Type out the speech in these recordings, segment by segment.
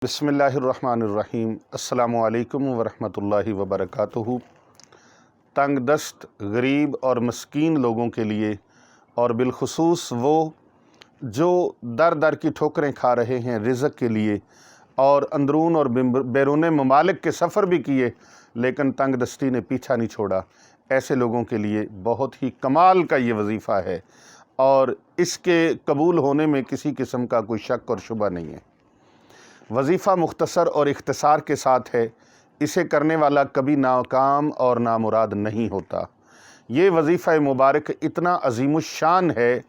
बिस्मिल्लाहिर्रहमानिर्रहीम। अस्सलामु अलैकुम वरहमतुल्लाहि वबरकातुहू। तंग दस्त, गरीब और मस्कीन लोगों के लिए और बिलखुसूस वो जो दर दर की ठोकरें खा रहे हैं रिज़्क़ के लिए और अंदरून और बैरून ममालिक के सफ़र भी किए लेकिन तंग दस्ती ने पीछा नहीं छोड़ा, ऐसे लोगों के लिए बहुत ही कमाल का ये वजीफ़ा है और इसके कबूल होने में किसी किस्म का कोई शक और शुबा नहीं है। वजीफ़ा मुख्तसर और इख्तिसार के साथ है, इसे करने वाला कभी नाकाम और नामुराद नहीं होता। ये वजीफ़ा मुबारक इतना अज़ीमुश्शान है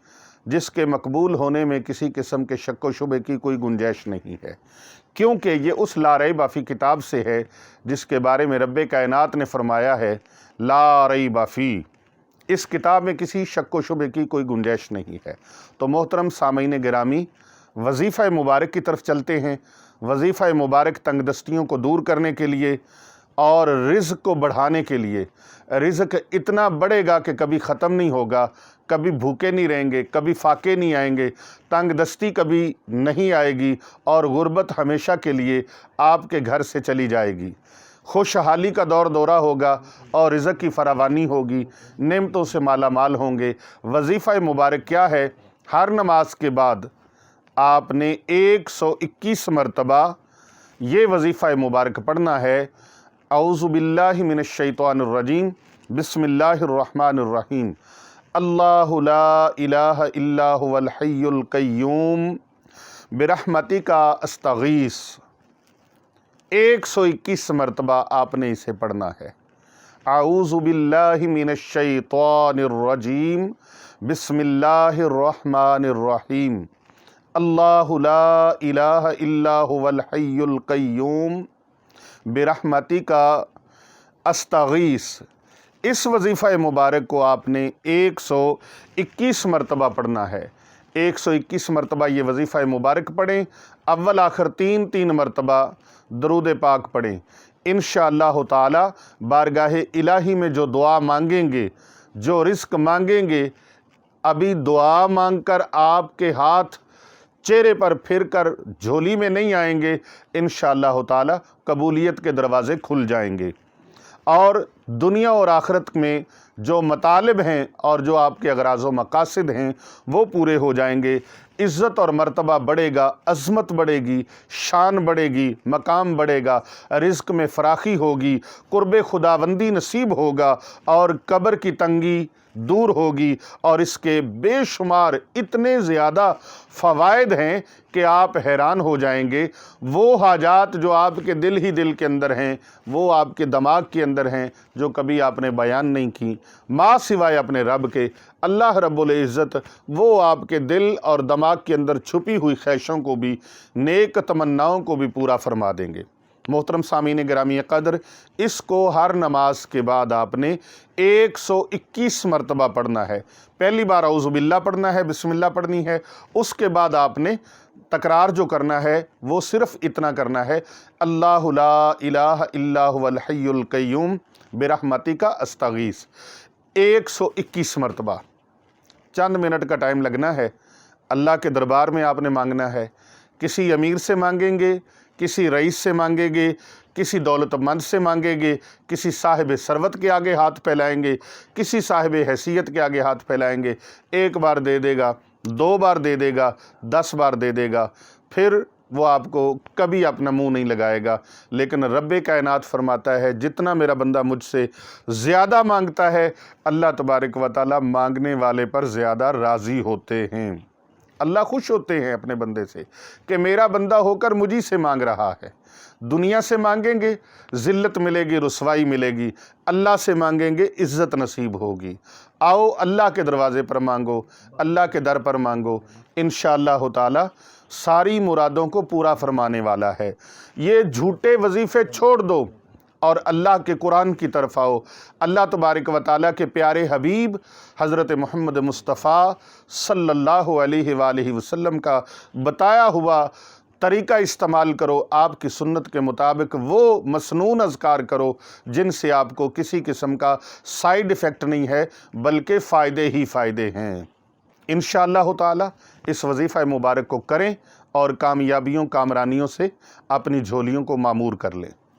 जिसके मकबूल होने में किसी किस्म के शक व शुबे की कोई गुंजाइश नहीं है, क्योंकि ये उस ला रैब फ़ी किताब से है जिसके बारे में रब्बे कायनात ने फरमाया है ला रैब फ़ी, इस किताब में किसी शक व शुबे की कोई गुंजाइश नहीं है। तो मोहतरम सामीन गिरामी, वजीफ़ा मुबारक की तरफ चलते हैं। वजीफ़ा मुबारक तंगदस्तियों को दूर करने के लिए और रिज़्क़ को बढ़ाने के लिए। रिज़्क़ इतना बढ़ेगा कि कभी ख़त्म नहीं होगा, कभी भूखे नहीं रहेंगे, कभी फाके नहीं आएंगे, तंगदस्ती कभी नहीं आएगी और गुर्बत हमेशा के लिए आपके घर से चली जाएगी। खुशहाली का दौर दौरा होगा और रिज़्क़ की फरावानी होगी, नेमतों से माला माल होंगे। वजीफ़ा मुबारक क्या है? हर नमाज के बाद आपने 121 मरतबा ये वजीफ़ा मुबारक पढ़ना है। औज़ु बिल्लाहि मिनश शैतानिर रजीम, बिस्मिल्लाहिर्रहमानिर्रहीम। अल्लाहु ला इलाहा इल्ला हुवल हय्युल क़य्यूम बिरहमतिका अस्तगीस। 121 मरतबा आपने इसे पढ़ना है। औज़ु बिल्लाहि मिनश शैतानिर रजीम, बिस्मिल्लाहिर्रहमानिर्रहीम। अल्लाहु ला इलाहा इल्ला हुवल हय्युल क़य्यूम बिरहमतिका अस्तगीस। इस वजीफ़ा मुबारक को आपने 121 मरतबा पढ़ना है। 121 मरतबा ये वजीफ़ा मुबारक पढ़ें। अव्वल आखिर 3 मरतबा दरूद पाक पढ़ें। इंशाअल्लाह ताला बारगाह इलाही में जो दुआ मांगेंगे, जो रिज़्क़ मांगेंगे, अभी दुआ मांगकर आपके हाथ चेहरे पर फिर कर झोली में नहीं आएंगे। इंशाअल्लाह ताला कबूलियत के दरवाज़े खुल जाएंगे और दुनिया और आखिरत में जो मतालिब हैं और जो आपके अगराज़ व मकासिद हैं वो पूरे हो जाएंगे। इज़्ज़त और मर्तबा बढ़ेगा, अज़मत बढ़ेगी, शान बढ़ेगी, मकाम बढ़ेगा, रिज़्क़ में फ़राखी होगी, क़ुर्ब खुदाबंदी नसीब होगा और कब्र की तंगी दूर होगी। और इसके बेशुमार इतने ज़्यादा फ़वाइद हैं कि आप हैरान हो जाएंगे। वो हाजात जो आपके दिल ही दिल के अंदर हैं, वो आपके दिमाग के अंदर हैं, जो कभी आपने बयान नहीं की, माँ सिवाय अपने रब के, अल्लाह रब्बुल इज़्ज़त वो आपके दिल और दिमाग के अंदर छुपी हुई ख्वाहिशों को भी, नेक तमन्नाओं को भी पूरा फरमा देंगे। मोहतरम सामीन गिरामी क़द्र, इसको हर नमाज के बाद आपने 121 मरतबा पढ़ना है। पहली बार औज़ु बिल्लाह पढ़ना है, बिस्मिल्लाह पढ़नी है। उसके बाद आपने तकरार जो करना है वो सिर्फ़ इतना करना है, अल्लाहु ला इलाहा इल्ला हुवल हय्युल क़य्यूम बिरहमतिका अस्तगीस। 121 मरतबा। चंद मिनट का टाइम लगना है। अल्लाह के दरबार में आपने मांगना है। किसी अमीर से मांगेंगे, किसी रईस से मांगेंगे, किसी दौलतमंद से मांगेंगे, किसी साहिब सरवत के आगे हाथ फैलाएंगे, किसी साहिब हैसियत के आगे हाथ फैलाएंगे। 1 बार दे देगा, 2 बार दे देगा, 10 बार दे देगा, फिर वो आपको कभी अपना मुंह नहीं लगाएगा। लेकिन रब्बे कायनात फरमाता है जितना मेरा बंदा मुझसे ज़्यादा मांगता है, अल्लाह तबारक व तआला मांगने वाले पर ज़्यादा राज़ी होते हैं। अल्लाह खुश होते हैं अपने बंदे से कि मेरा बंदा होकर मुझी से मांग रहा है। दुनिया से मांगेंगे ज़िल्लत मिलेगी, रुसवाई मिलेगी। अल्लाह से मांगेंगे इज़्ज़त नसीब होगी। आओ अल्लाह के दरवाज़े पर मांगो, अल्लाह के दर पर मांगो, इंशाअल्लाह ताला सारी मुरादों को पूरा फरमाने वाला है। ये झूठे वजीफ़े छोड़ दो और अल्लाह के कुरान की तरफ आओ। अल्लाह तबारक व तआला के प्यारे हबीब हज़रत मोहम्मद मुस्तफ़ा सल्लल्लाहु अलैहि वसल्लम का बताया हुआ तरीका इस्तेमाल करो। आपकी सुन्नत के मुताबिक वो मसनून अज़कार करो जिनसे आपको किसी किस्म का साइड इफ़ेक्ट नहीं है, बल्कि फ़ायदे ही फ़ायदे हैं। इंशाअल्लाह ताला इस वजीफ़ा मुबारक को करें اور کامیابیوں کامرانیوں سے اپنی جھولیوں کو معمور کر لیں۔